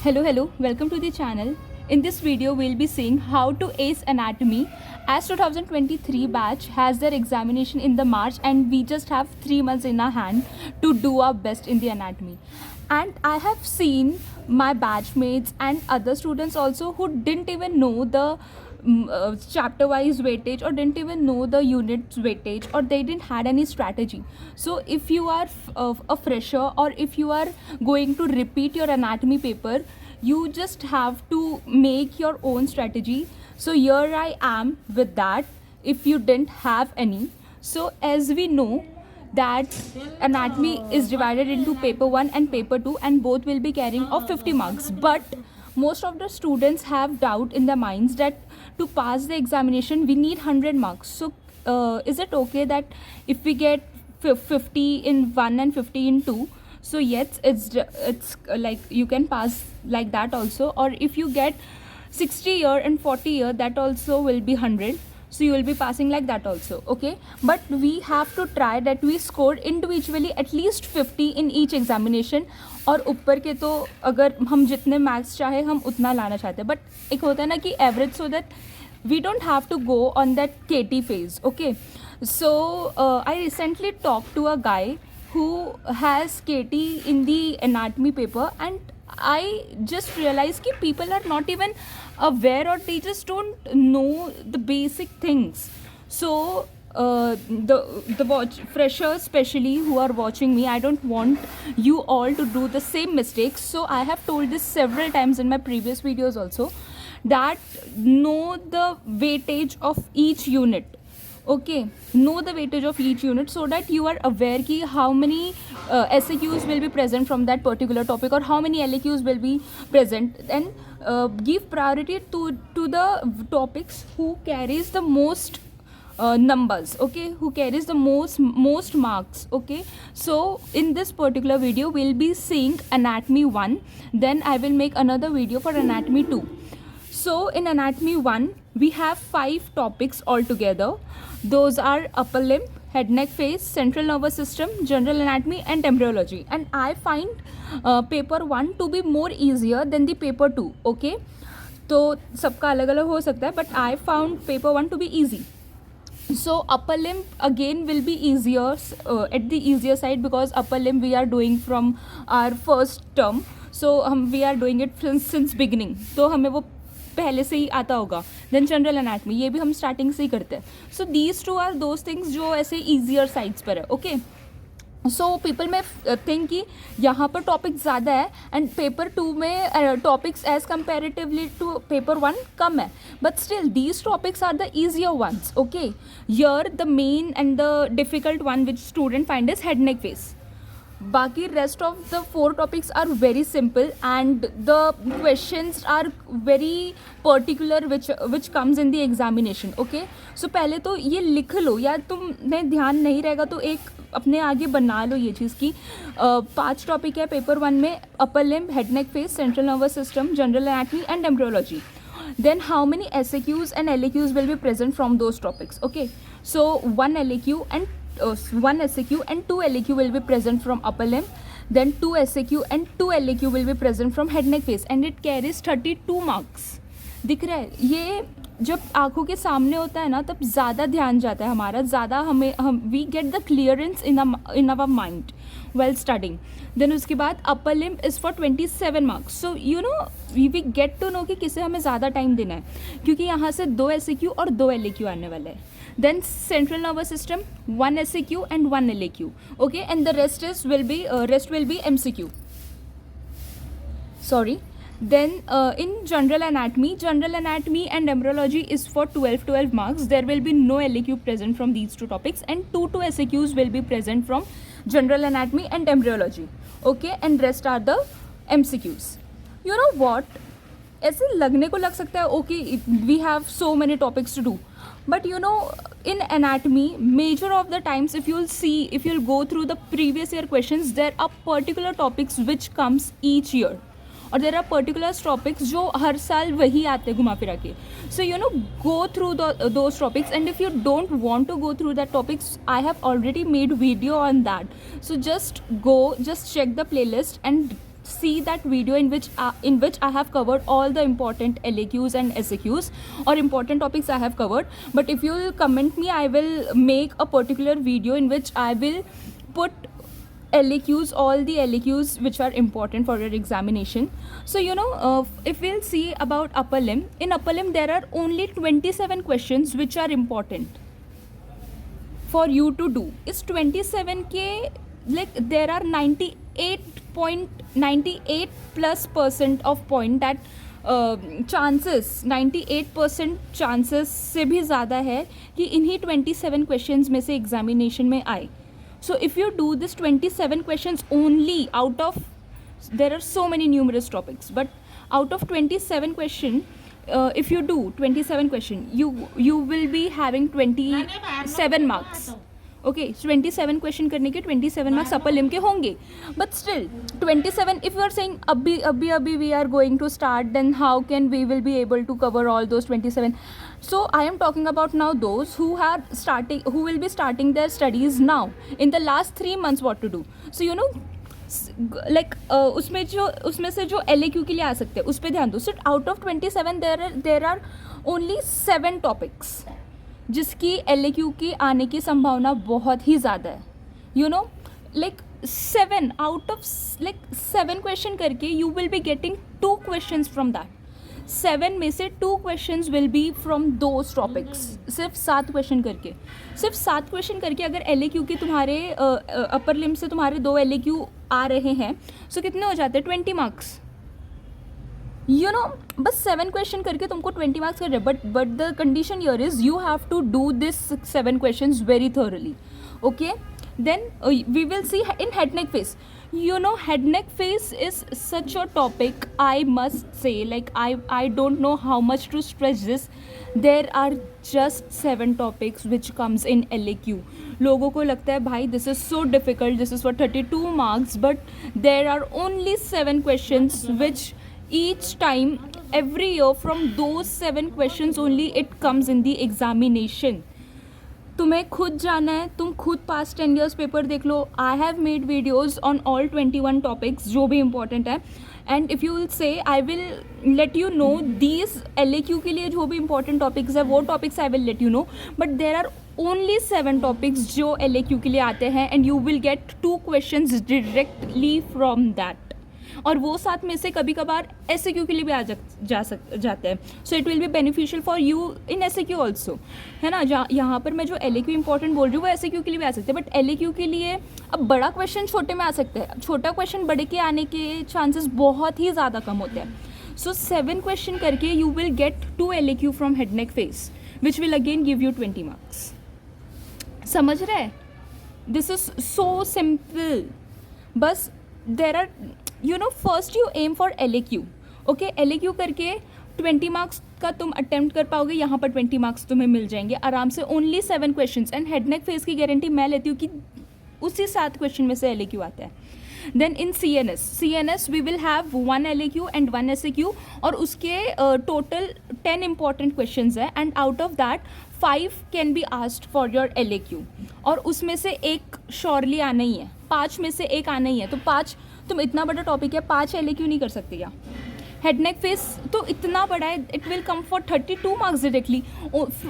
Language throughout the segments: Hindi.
Hello, welcome to the channel. In this video, we'll be seeing how to ace anatomy. As 2023 batch has their examination in the March and we just have 3 months in our hand to do our best in the anatomy. And I have seen my batchmates and other students also who didn't even know the chapter wise weightage or didn't even know the units weightage, or they didn't had any strategy. So if you are a fresher, or if you are going to repeat your anatomy paper, you just have to make your own strategy. So here I am with that, if you didn't have any. So as we know that anatomy is divided into paper 1 and paper 2, and both will be carrying of 50 marks, but most of the students have doubt in their minds that to pass the examination we need 100 marks. So is it okay that if we get 50 in 1 and 50 in 2, so yes, it's like you can pass like that also, or if you get 60 here and 40 here, that also will be 100, so you will be passing like that also, okay? But we have to try that we score individually at least 50 in each examination, और ऊपर के तो अगर हम जितने मार्क्स चाहे हम उतना लाना चाहते हैं, बट एक होता है ना कि average, so that we don't have to go on that KT phase, okay? So I recently talked to a guy who has KT in the anatomy paper, and I just realized that people are not even aware, or they just don't know the basic things. So the freshers especially who are watching me, I don't want you all to do the same mistakes. So I have told this several times in my previous videos also, that know the weightage of each unit, okay? Know the weightage of each unit, so that you are aware ki how many SAQs will be present from that particular topic, or how many LAQs will be present, and give priority to the topics who carries the most numbers, okay, who carries the most marks, okay? So in this particular video we'll be seeing anatomy 1, then I will make another video for anatomy 2. So in anatomy 1 we have 5 topics altogether. Those are upper limb, head neck face, central nervous system, general anatomy and embryology, and I find paper 1 to be more easier than the paper 2, okay? तो सबका अलग अलग हो सकता है, but I found paper 1 to be easy. So upper limb again will be easier, at the easier side, because upper limb we are doing from our first term, so we are doing it since beginning, तो हमें वो पहले से ही आता होगा. देन जनरल एनाटमी ये भी हम स्टार्टिंग से ही करते हैं. So these two are those things जो ऐसे ईजियर साइड्स पर है, okay? So people may think कि यहाँ पर टॉपिक ज़्यादा है, एंड पेपर 2 में topics as comparatively to paper 1 कम है, but still these topics are the easier ones, okay? Yeah the main and the difficult one which student find is head neck face. बाकी rest of the 4 topics are very simple, and the questions are very particular which comes in the examination, okay? So पहले तो ये लिख लो, या तुम्हें ध्यान नहीं रहेगा तो एक अपने आगे बना लो ये चीज़ की. 5 टॉपिक है पेपर 1 में: upper limb, head neck face, central nervous system, general anatomy and embryology. Then how many SAQs and LAQs will be present from those topics, okay? So one LAQ and 1 SAQ and 2 LAQ will be present from upper limb, then 2 SAQ and 2 LAQ will be present from head neck face, and it carries 32 marks. दिख रहा है? ये जब आंखों के सामने होता है ना, तब ज़्यादा ध्यान जाता है हमारा, ज़्यादा हम we get the clearance in our mind well studying. Then उसके बाद upper limb is for 27 marks. So you know we get to know कि किसे हमें ज़्यादा टाइम देना है, क्योंकि यहाँ से 2 SAQ और 2 LAQ आने वाले हैं. Then central nervous system, 1 SAQ and 1 LAQ, okay? And the rest will be MCQ. Sorry. Then in general anatomy and embryology is for 12 marks. There will be no LAQ present from these 2 topics, and 2 SAQs will be present from general anatomy and embryology, okay? And rest are the MCQs. You know what? ऐसे लगने को लग सकता है, okay, we have so many topics to do. But you know, in anatomy, major of the times, if you'll go through the previous year questions, there are particular topics which comes each year, और there are particular topics जो हर साल वही आते हैं घुमा फिरा के. So you know, go through those topics, and if you don't want to go through that topics, I have already made video on that. So just check the playlist and see that video in which I have covered all the important LAQs and SAQs or important topics I have covered. But if you will comment me, I will make a particular video in which I will put LAQs, all the LAQs which are important for your examination. So if we'll see about upper limb, in upper limb there are only 27 questions which are important for you to do. Is 27 के like there are 98.98% of point that chances 98% chances से भी ज़्यादा है कि इन्हीं 27 questions में से examination में आए. So if you do this 27 questions only out of, there are so many numerous topics, but out of 27 question, if you do 27 question, you will be having 27 marks. Okay, 27 question करने के 27 marks upper limb के होंगे. But still 27, if you are saying अभी we are going to start, then how can we will be able to cover all those 27? So I am talking about now those who will be starting their studies now in the last 3 months, what to do. So like उसमें से जो LAQ के लिए आ सकते हैं उस पर ध्यान दो. So out of 27 there are only 7 topics जिसकी LAQ की आने की संभावना बहुत ही ज़्यादा है. Like 7 out of 7 question करके you will be getting 2 questions from that. 7 में से 2 questions will be from those topics. सिर्फ 7 question करके अगर LAQ के तुम्हारे अपर लिम्ब से तुम्हारे 2 LAQ आ रहे हैं, so कितने हो जाते हैं? 20 marks. बस 7 question करके तुमको 20 marks कर रहे हैं. But the condition here is you have to do this 7 questions very thoroughly. Okay? Then we will see in head neck face. Head neck face is such a topic, I must say, like I don't know how much to stress this. There are just 7 topics which comes in LAQ. लोगों को लगता है भाई this is so difficult, this is for 32 marks, but there are only 7 questions which each time every year from those 7 questions only it comes in the examination. तुम्हें खुद जाना है, तुम खुद पास्ट 10 years पेपर देख लो. I have made videos on all 21 topics जो भी इंपॉर्टेंट है. And if you will say I will let you know these LAQ के लिए जो भी इंपॉर्टेंट टॉपिक्स है वो topics I will let you know. But there are only 7 topics जो LAQ के लिए आते हैं and you will get 2 questions directly from that. और वो साथ में से कभी कभार SAQ के लिए भी जाते हैं. So it will be beneficial for you in SAQ also, है ना. यहाँ पर मैं जो LAQ इंपॉर्टेंट बोल रही हूँ वो SAQ के लिए भी आ सकते हैं. बट LAQ के लिए अब बड़ा क्वेश्चन छोटे में आ सकते हैं, छोटा क्वेश्चन बड़े के आने के चांसेस बहुत ही ज़्यादा कम होते हैं. सो 7 क्वेश्चन करके you will get 2 LAQ from head neck face which will again give you 20 marks. समझ रहे? This is so simple. बस there are first you aim for LAQ. Okay, LAQ करके 20 मार्क्स का तुम अटेम्प्ट कर पाओगे. यहाँ पर 20 मार्क्स तुम्हें मिल जाएंगे आराम से. Only 7 questions. And head neck face की गारंटी मैं लेती हूँ कि उसी 7 क्वेश्चन में से LAQ आता है. Then in CNS we will have 1 LAQ and 1 SAQ और उसके टोटल 10 इंपॉर्टेंट क्वेश्चन है. And out of that 5 can be asked for your LAQ और उसमें से एक श्योरली आना ही है. 5 में से एक आना ही है. तो 5, तुम इतना बड़ा टॉपिक है, 5 LAQ नहीं कर सकते क्या? हेड नेक फेस तो इतना बड़ा है, it will come for 32 marks directly.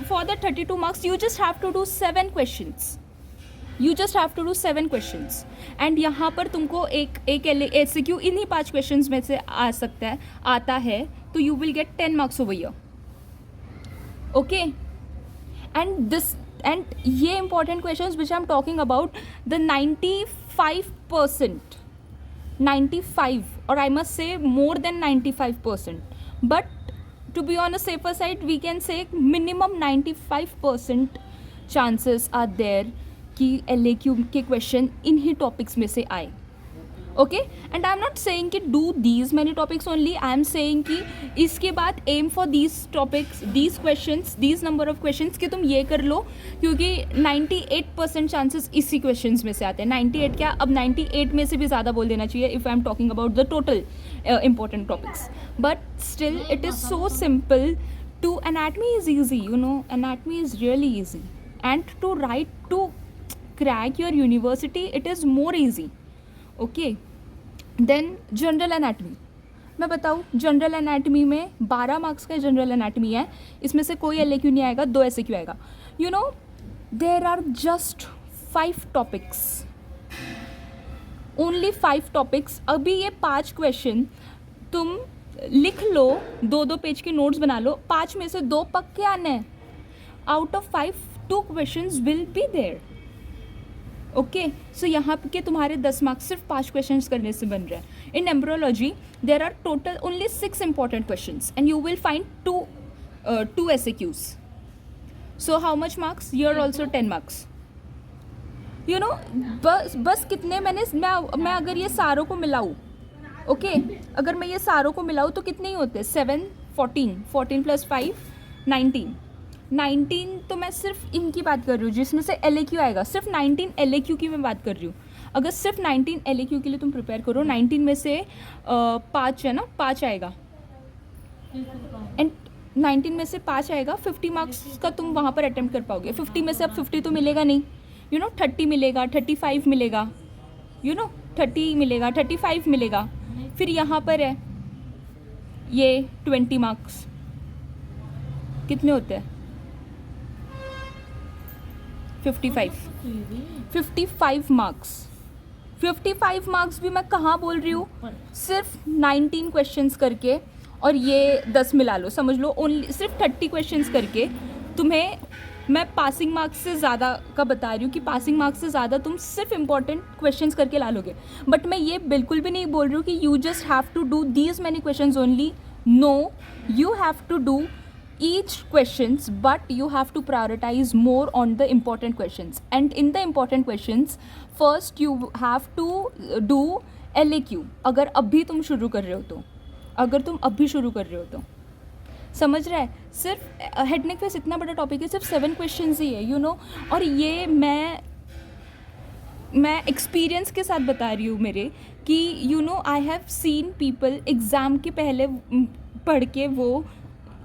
For the 32 marks you just have to do 7 questions. And यहाँ पर तुमको एक SAQ इन्हीं 5 क्वेश्चंस में से आता है तो you will get 10 marks over year. Okay, and ये important questions which I am talking about the 95%, 95 or I must say more than 95%, but to be on a safer side we can say minimum 95% chances are there कि LAQ के क्वेश्चन इन्हीं टॉपिक्स में से आए. Okay, and I am not saying कि do these many topics only. I am saying कि इसके बाद aim for these topics, these questions, these number of questions कि तुम ये कर लो क्योंकि 98% चांसेस इसी क्वेश्चंस में से आते हैं. 98 क्या, अब 98 में से भी ज़्यादा बोल देना चाहिए if I am talking about the total important topics. But still it is so simple. To anatomy is easy, anatomy is really easy, and to crack your university it is more easy. Okay, then general anatomy, मैं बताऊँ जनरल एनाटमी में 12 मार्क्स का जनरल एनाटमी है, इसमें से कोई LAQ नहीं आएगा, 2 SAQ आएगा. You know there are just 5 topics, only 5 topics. अभी ये 5 क्वेश्चन तुम लिख लो, 2-2 पेज के नोट्स बना लो, 5 में से 2 पक्के आने हैं. Out of 5 2 questions will be there. Okay, so यहाँ के तुम्हारे 10 मार्क्स सिर्फ 5 क्वेश्चंस करने से बन रहे हैं. In embryology there are total only 6 important questions and you will find 2 SAQs. So how much marks? You're also 10 marks. You know बस कितने मैं अगर ये सारों को मिलाऊँ, ओके, अगर मैं ये सारों को मिलाऊँ तो कितने ही होते हैं? 7 14 14 + 5 19 तो मैं सिर्फ इनकी बात कर रही हूँ जिसमें से LAQ आएगा. सिर्फ 19 LAQ की मैं बात कर रही हूँ. अगर सिर्फ 19 LAQ के लिए तुम प्रिपेयर करो, 19 में से 5 है ना, 5 आएगा, एंड 19 में से 5 आएगा, 50 मार्क्स का तुम वहाँ पर अटेम्प्ट कर पाओगे. 50 में से अब 50 तो मिलेगा नहीं, 30 मिलेगा, 35 मिलेगा, 30 मिलेगा, 35 मिलेगा. फिर यहाँ पर है ये 20 मार्क्स, कितने होते हैं? 55 मार्क्स. 55 मार्क्स भी मैं कहाँ बोल रही हूँ? सिर्फ 19 क्वेश्चंस करके, और ये 10 मिला लो, समझ लो ओनली सिर्फ 30 क्वेश्चंस करके तुम्हें मैं पासिंग मार्क्स से ज़्यादा का बता रही हूँ कि पासिंग मार्क्स से ज़्यादा तुम सिर्फ इंपॉर्टेंट क्वेश्चंस करके ला लोगे. बट मैं ये बिल्कुल भी नहीं बोल रही हूँ कि you just have to do these many questions only. No, you have to do each questions, but you have to prioritize more on the important questions. And in the important questions, first you have to do LAQ. अगर अभी तुम शुरू कर रहे हो तो, समझ रहा है? सिर्फ हेड नेक फेस इतना बड़ा टॉपिक है, सिर्फ 7 क्वेश्चंस ही है, और ये मैं एक्सपीरियंस के साथ बता रही हूँ मेरे, कि I have seen people exam के पहले पढ़ के वो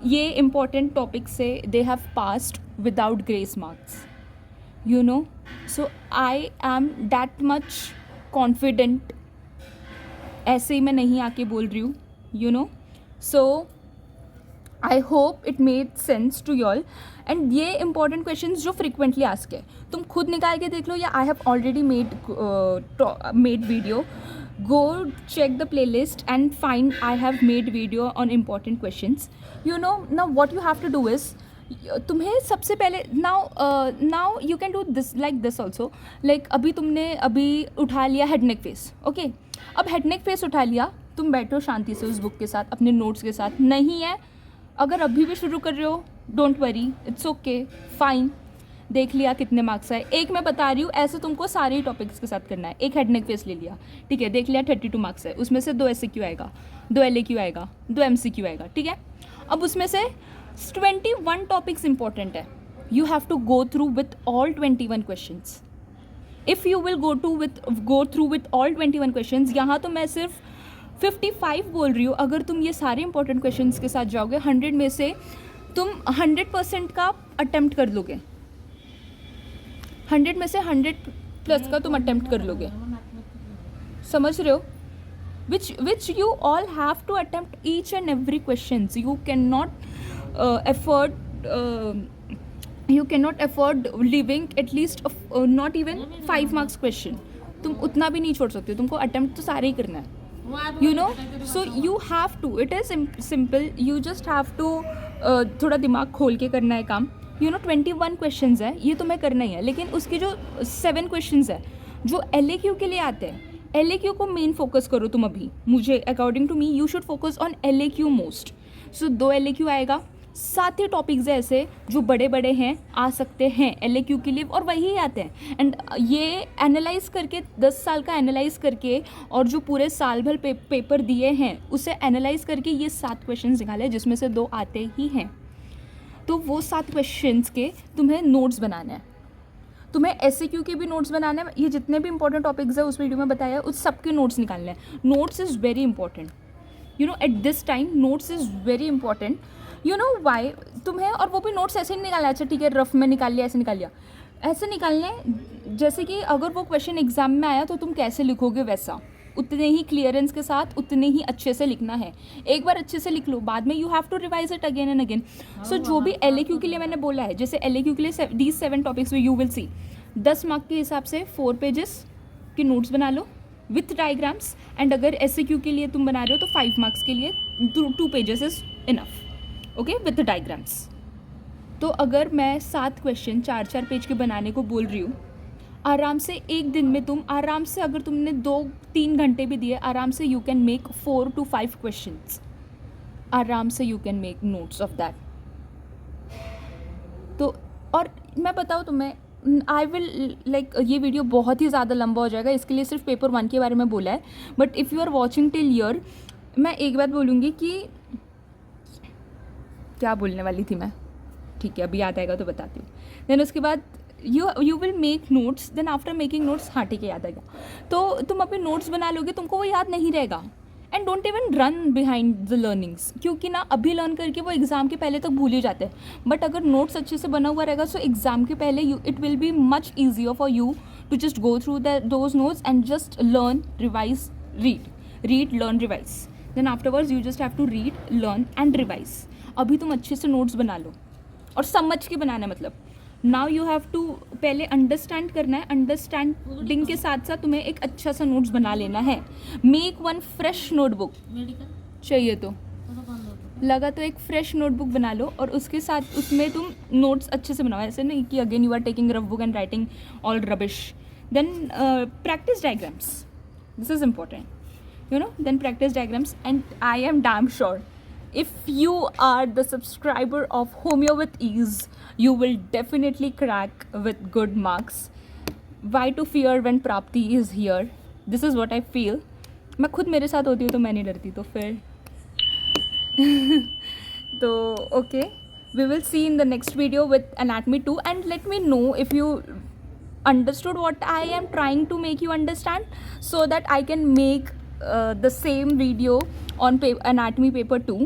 ये इम्पॉर्टेंट टॉपिक से they have passed without grace marks. So I am that much confident. ऐसे ही मैं नहीं आके बोल रही हूँ, so I hope it made sense to y'all. And ये इंपॉर्टेंट क्वेश्चंस जो फ्रिक्वेंटली आस्क है, तुम खुद निकाल के देख लो, या I have already made video. Go check the playlist and find I have made video on important questions. Now what you have to do is, तुम्हें सबसे पहले now you can do this like this also. Like अभी तुमने उठा लिया हेड नेक फेस, ओके. अब हेड नेक फेस उठा लिया, तुम बैठो शांति से उस बुक के साथ, अपने नोट्स के साथ. नहीं है, अगर अभी भी शुरू कर रहे हो, don't worry, it's okay, fine. देख लिया कितने मार्क्स आए. एक मैं बता रही हूँ, ऐसे तुमको सारे ही टॉपिक्स के साथ करना है. एक हेड नेक फेस ले लिया, ठीक है, देख लिया 32 मार्क्स है, उसमें से 2 SAQ आएगा, 2 LAQ आएगा, 2 MCQ आएगा, ठीक है. अब उसमें से 21 टॉपिक्स इंपॉर्टेंट है. You have to go through with all 21 questions. If you will go through with all 21 questions, यहाँ तो मैं सिर्फ 55 बोल रही हूँ. अगर तुम ये सारे इंपॉर्टेंट क्वेश्चंस के साथ जाओगे, 100 में से तुम 100% का अटेम्प्ट कर लोगे. 100 में से 100+ का तुम अटेम्प्ट कर लोगे, समझ रहे हो? which you all have to attempt each and every questions. You cannot afford leaving at least not even 5 marks question. तुम उतना भी नहीं छोड़ सकते हो, तुमको अटेम्प्ट तो सारे ही करना है. So you have to, it is simple, you just have to थोड़ा दिमाग खोल के करना है काम. 21 क्वेश्चंस है, ये तुम्हें करना ही है. लेकिन उसके जो 7 क्वेश्चंस है जो LAQ के लिए आते हैं, LAQ को मेन फोकस करो तुम अभी. मुझे according to me you should focus on LAQ most. So 2 LAQ आएगा. 7 ही टॉपिक्स है ऐसे जो बड़े बड़े हैं, आ सकते हैं LAQ के लिए, और वही आते हैं. एंड ये एनालाइज करके, 10 साल का एनालाइज करके, और जो पूरे साल भर पेपर दिए हैं उसे एनालाइज करके ये 7 क्वेश्चन निकाले, जिसमें से 2 आते ही हैं. तो वो 7 क्वेश्चंस के तुम्हें नोट्स बनाने हैं. तुम्हें SAQ के भी नोट्स बनाने हैं. ये जितने भी इंपॉर्टेंट टॉपिक्स है उस वीडियो में बताया, उस सब के नोट्स निकालने हैं. Notes is very important. At this time notes is very important. Why तुम्हें, और वो भी नोट्स ऐसे नहीं निकालना. अच्छा ठीक है, रफ में निकाल लिया, ऐसे निकाल लिया, ऐसे निकालने जैसे कि अगर वो क्वेश्चन एग्जाम में आया तो तुम कैसे लिखोगे वैसा. उतने ही क्लियरेंस के साथ उतने ही अच्छे से लिखना है। एक बार अच्छे से लिख लो, बाद में you have to revise it again and again. So जो भी LAQ के लिए मैंने बोला है, जैसे LAQ के लिए these 7 topics you will see 10 mark के हिसाब से 4 पेजेस के नोट्स बना लो विथ डायग्राम्स। एंड अगर SAQ के लिए तुम बना रहे हो तो 5 मार्क्स के लिए 2 pages is enough, okay, with diagrams. तो अगर मैं 7 क्वेश्चन 4-4 पेज के बनाने को बोल रही हूँ, आराम से एक दिन में तुम आराम से, अगर तुमने 2-3 घंटे भी दिए, आराम से you can make 4 to 5 questions, आराम से you can make notes of that. तो और मैं बताऊँ तुम्हें, आई विल लाइक, ये वीडियो बहुत ही ज़्यादा लंबा हो जाएगा, इसके लिए सिर्फ पेपर 1 के बारे में बोला है। But if you are watching till here, मैं एक बात बोलूँगी कि क्या बोलने वाली थी मैं, ठीक है अभी याद आएगा तो बताती हूँ। देन उसके बाद you will make notes, then after making notes, हाँ ठीक है याद आएगा, तो तुम अपने नोट्स बना लोगे, तुमको वो याद नहीं रहेगा। And don't even run behind the learnings, क्योंकि ना अभी लर्न करके वो एग्ज़ाम के पहले तक भूल ही जाते हैं। बट अगर नोट्स अच्छे से बना हुआ रहेगा, सो एग्ज़ाम के पहले it will be much easier for you to just go through those notes and just learn, revise, read learn, revise. Then afterwards you just have to read, learn and revise. अभी तुम अच्छे से नोट्स बना लो, और समझ के बनाना है, मतलब नाउ यू हैव टू पहले अंडरस्टैंड करना है, अंडरस्टैंडिंग के साथ साथ तुम्हें एक अच्छा सा नोट्स बना लेना है। मेक 1 फ्रेश नोटबुक, चाहिए तो लगा तो एक फ्रेश नोटबुक बना लो, और उसके साथ उसमें तुम नोट्स अच्छे से बनाओ, ऐसे नहीं कि again you are taking rough book and writing all rubbish. Then practice diagrams, this is important, you know, then practice diagrams. And I am damn sure if you are the subscriber of Homeo with Ease, you will definitely crack with good marks. Why to fear when Prapti is here? This is what I feel. मैं खुद मेरे साथ होती हूँ तो मैं नहीं डरती, तो फिर तो okay, we will see in the next video with Anatomy 2, and let me know if you understood what I am trying to make you understand, so that I can make the same video on anatomy paper 2.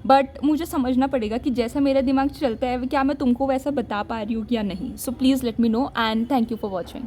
But मुझे समझना पड़ेगा कि जैसा मेरा दिमाग चलता है क्या मैं तुमको वैसा बता पा रही हूँ या नहीं. So please let me know, and thank you for watching.